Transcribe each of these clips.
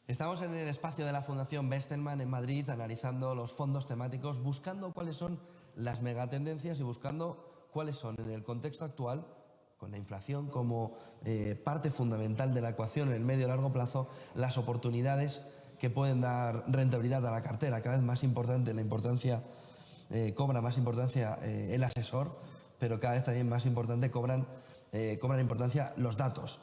Estamos en el espacio de la Fundación Bestelman en Madrid analizando los fondos temáticos, buscando cuáles son las megatendencias y buscando cuáles son en el contexto actual, con la inflación como parte fundamental de la ecuación en el medio y largo plazo, las oportunidades que pueden dar rentabilidad a la cartera. Cada vez más importante la importancia, cobra más importancia el asesor, pero cada vez también más importante cobran importancia los datos.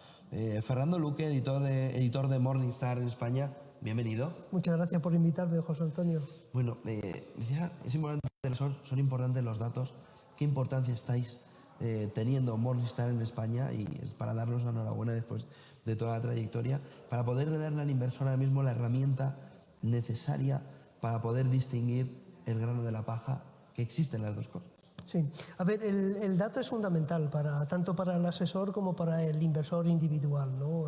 Fernando Luque, editor de Morningstar en España, bienvenido. Muchas gracias por invitarme, José Antonio. Bueno, decía, son importantes los datos. ¿Qué importancia estáis teniendo Morningstar en España? Y es para darnos la enhorabuena después de toda la trayectoria, para poder darle al inversor ahora mismo la herramienta necesaria para poder distinguir el grano de la paja, que existen las dos cosas. Sí, a ver, el dato es fundamental tanto para el asesor como para el inversor individual, ¿no?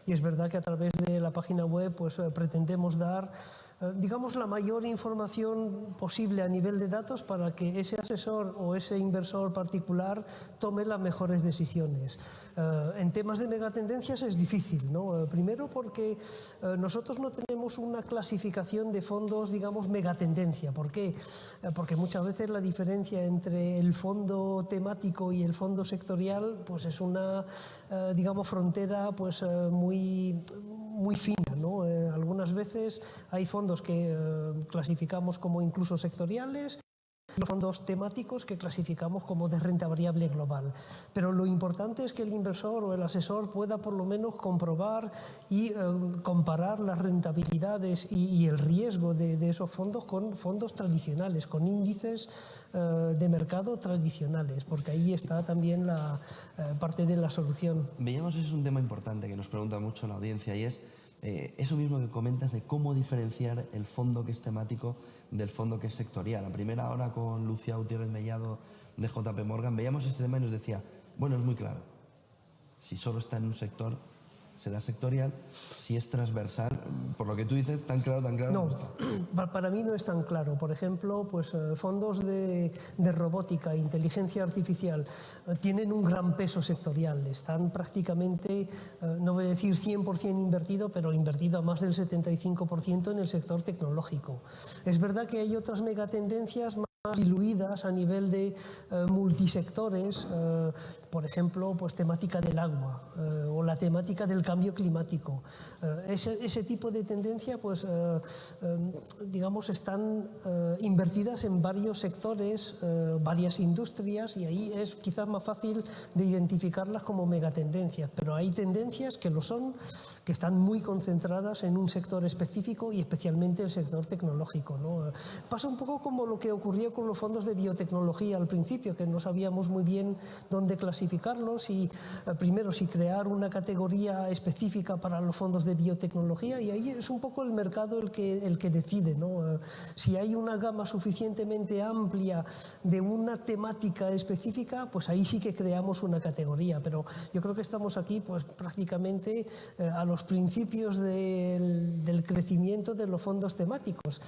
Y es verdad que a través de la página web pues pretendemos dar, digamos, la mayor información posible a nivel de datos para que ese asesor o ese inversor particular tome las mejores decisiones. En temas de megatendencias es difícil, ¿no? Primero porque nosotros no tenemos una clasificación de fondos, digamos, megatendencia. ¿Por qué? Porque muchas veces la diferencia entre el fondo temático y el fondo sectorial pues es una, digamos, frontera pues muy fina, ¿no? Algunas veces hay fondos que clasificamos como incluso sectoriales, los fondos temáticos que clasificamos como de renta variable global. Pero lo importante es que el inversor o el asesor pueda por lo menos comprobar y comparar las rentabilidades y el riesgo de esos fondos con fondos tradicionales, con índices de mercado tradicionales, porque ahí está también la parte de la solución. Veíamos, ese es un tema importante que nos pregunta mucho la audiencia, y es eso mismo que comentas de cómo diferenciar el fondo que es temático del fondo que es sectorial. La primera hora con Lucía Gutiérrez Mellado de JP Morgan veíamos este tema y nos decía, bueno, es muy claro, si solo está en un sector será sectorial, si es transversal, por lo que tú dices, tan claro no está. Para mí no es tan claro. Por ejemplo, pues fondos de robótica, inteligencia artificial, tienen un gran peso sectorial, están prácticamente, no voy a decir 100% invertido, pero invertido a más del 75% en el sector tecnológico. Es verdad que hay otras megatendencias más diluidas a nivel de multisectores, por ejemplo, pues temática del agua o la temática del cambio climático. Ese tipo de tendencia, pues, digamos, están invertidas en varios sectores, varias industrias, y ahí es quizás más fácil de identificarlas como megatendencias. Pero hay tendencias que lo son, que están muy concentradas en un sector específico y especialmente el sector tecnológico, ¿no? Pasa un poco como lo que ocurrió con los fondos de biotecnología al principio, que no sabíamos muy bien dónde clasificarlos y primero si crear una categoría específica para los fondos de biotecnología, y ahí es un poco el mercado el que decide, ¿no? Si hay una gama suficientemente amplia de una temática específica, pues ahí sí que creamos una categoría, pero yo creo que estamos aquí pues prácticamente a los principios del crecimiento de los fondos temáticos,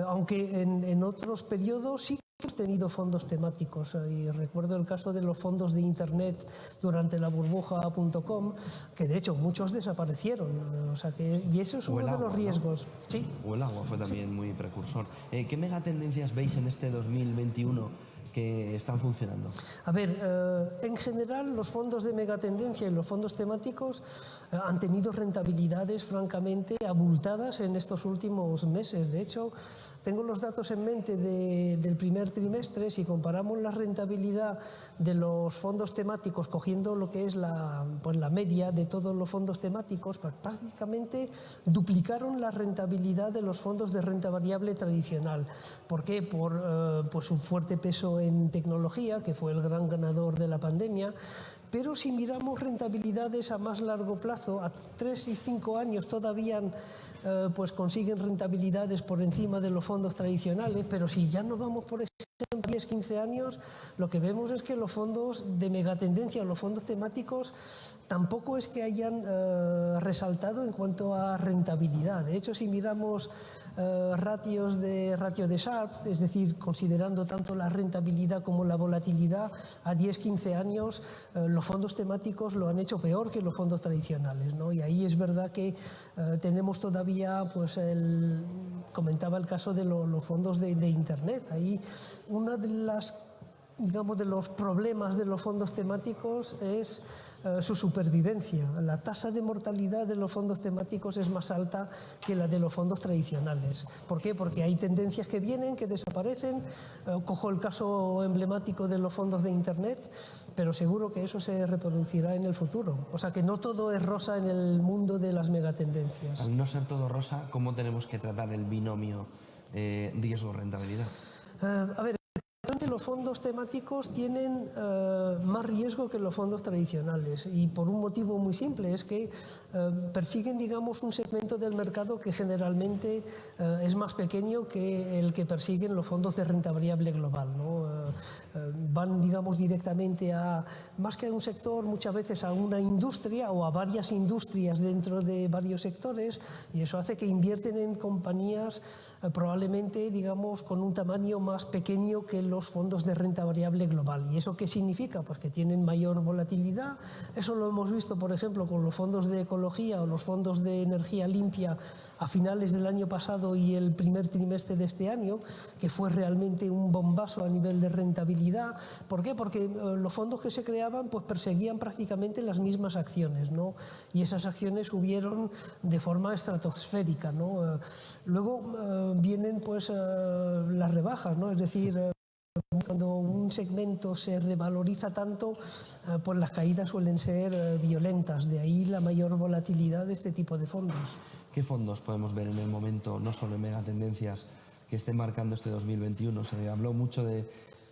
aunque en otros periodos sí hemos tenido fondos temáticos, y recuerdo el caso de los fondos de Internet durante la burbuja.com, que de hecho muchos desaparecieron, o sea que, y eso es uno de los riesgos. ¿No? Sí. O el agua fue también muy precursor. ¿Qué megatendencias veis en este 2021 que están funcionando? A ver, en general los fondos de megatendencia y los fondos temáticos han tenido rentabilidades francamente abultadas en estos últimos meses. De hecho, tengo los datos en mente del primer trimestre. Si comparamos la rentabilidad de los fondos temáticos cogiendo lo que es la media de todos los fondos temáticos, pues prácticamente duplicaron la rentabilidad de los fondos de renta variable tradicional. ¿Por qué? Por pues un fuerte peso en tecnología, que fue el gran ganador de la pandemia. Pero si miramos rentabilidades a más largo plazo, a 3 y 5 años todavía pues consiguen rentabilidades por encima de los fondos tradicionales, pero si ya nos vamos, por ejemplo, 10, 15 años, lo que vemos es que los fondos de megatendencia o los fondos temáticos tampoco es que hayan resaltado en cuanto a rentabilidad. De hecho, si miramos ratio de Sharpe, es decir, considerando tanto la rentabilidad como la volatilidad, a 10, 15 años los fondos temáticos lo han hecho peor que los fondos tradicionales, ¿no? Y ahí es verdad que tenemos todavía, pues comentaba el caso de los fondos de Internet. Ahí una de las, digamos, de los problemas de los fondos temáticos es su supervivencia. La tasa de mortalidad de los fondos temáticos es más alta que la de los fondos tradicionales. ¿Por qué? Porque hay tendencias que vienen, que desaparecen. Cojo el caso emblemático de los fondos de Internet, pero seguro que eso se reproducirá en el futuro. O sea que no todo es rosa en el mundo de las megatendencias. Al no ser todo rosa, ¿cómo tenemos que tratar el binomio riesgo-rentabilidad? A ver, los fondos temáticos tienen más riesgo que los fondos tradicionales, y por un motivo muy simple, es que persiguen, digamos, un segmento del mercado que generalmente es más pequeño que el que persiguen los fondos de renta variable global, ¿no? Van, digamos, directamente a, más que a un sector, muchas veces a una industria o a varias industrias dentro de varios sectores, y eso hace que invierten en compañías probablemente, digamos, con un tamaño más pequeño que los fondos de renta variable global. ¿Y eso qué significa? Pues que tienen mayor volatilidad. Eso lo hemos visto, por ejemplo, con los fondos de ecología o los fondos de energía limpia a finales del año pasado y el primer trimestre de este año, que fue realmente un bombazo a nivel de rentabilidad. ¿Por qué? Porque los fondos que se creaban pues perseguían prácticamente las mismas acciones, ¿no? Y esas acciones subieron de forma estratosférica, ¿no? Luego vienen pues las rebajas, ¿no? Es decir, cuando un segmento se revaloriza tanto, pues las caídas suelen ser violentas. De ahí la mayor volatilidad de este tipo de fondos. ¿Qué fondos podemos ver en el momento, no solo en megatendencias, que estén marcando este 2021? Se habló mucho de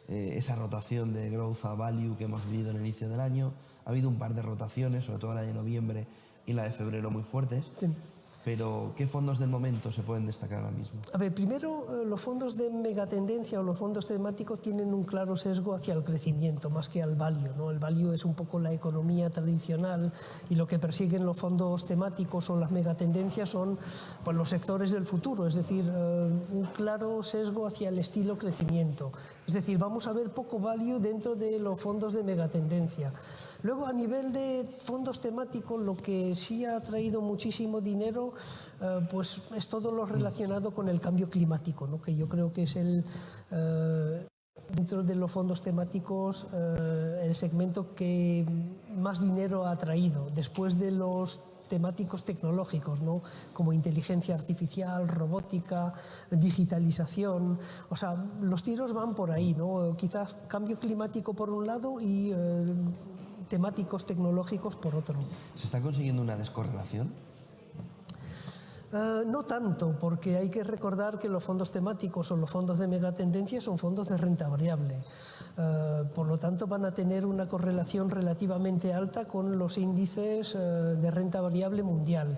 esa rotación de growth a value que hemos vivido en el inicio del año. Ha habido un par de rotaciones, sobre todo la de noviembre y la de febrero, muy fuertes. Sí. Pero, ¿qué fondos del momento se pueden destacar ahora mismo? A ver, primero, los fondos de megatendencia o los fondos temáticos tienen un claro sesgo hacia el crecimiento, más que al value, ¿no? El value es un poco la economía tradicional, y lo que persiguen los fondos temáticos o las megatendencias son pues, los sectores del futuro, es decir, un claro sesgo hacia el estilo crecimiento. Es decir, vamos a ver poco value dentro de los fondos de megatendencia. Luego, a nivel de fondos temáticos, lo que sí ha traído muchísimo dinero pues es todo lo relacionado con el cambio climático, ¿no? Que yo creo que es dentro de los fondos temáticos el segmento que más dinero ha traído, después de los temáticos tecnológicos, ¿no? Como inteligencia artificial, robótica, digitalización. O sea, los tiros van por ahí, ¿no? Quizás cambio climático por un lado y temáticos tecnológicos por otro. ¿Se está consiguiendo una descorrelación? No tanto, porque hay que recordar que los fondos temáticos o los fondos de megatendencia son fondos de renta variable. Por lo tanto, van a tener una correlación relativamente alta con los índices de renta variable mundial.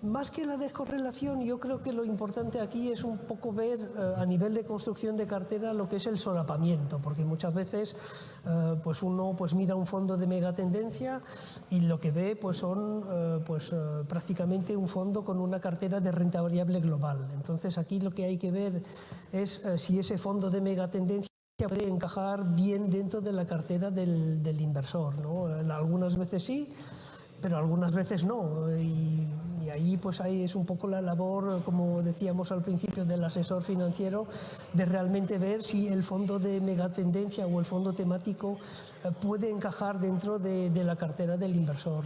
Más que la descorrelación, yo creo que lo importante aquí es un poco ver a nivel de construcción de cartera lo que es el solapamiento, porque muchas veces pues uno pues mira un fondo de megatendencia y lo que ve pues son prácticamente un fondo con una cartera de renta variable global. Entonces aquí lo que hay que ver es si ese fondo de megatendencia puede encajar bien dentro de la cartera del inversor, ¿no? Algunas veces sí, pero algunas veces no, y ahí pues ahí es un poco la labor, como decíamos al principio, del asesor financiero, de realmente ver si el fondo de megatendencia o el fondo temático puede encajar dentro de la cartera del inversor.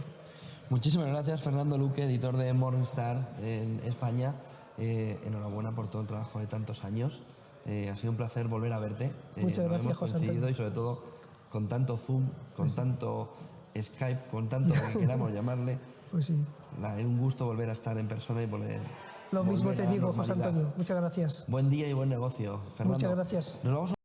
Muchísimas gracias, Fernando Luque, editor de Morningstar en España. Enhorabuena por todo el trabajo de tantos años. Ha sido un placer volver a verte. Muchas gracias, José Antonio. Y sobre todo con tanto Zoom, con tanto Skype, con tanto que queramos llamarle. Pues sí. Un gusto volver a estar en persona y volver. Lo mismo te digo, José Antonio. Muchas gracias. Buen día y buen negocio, Fernando. Muchas gracias. Nos vamos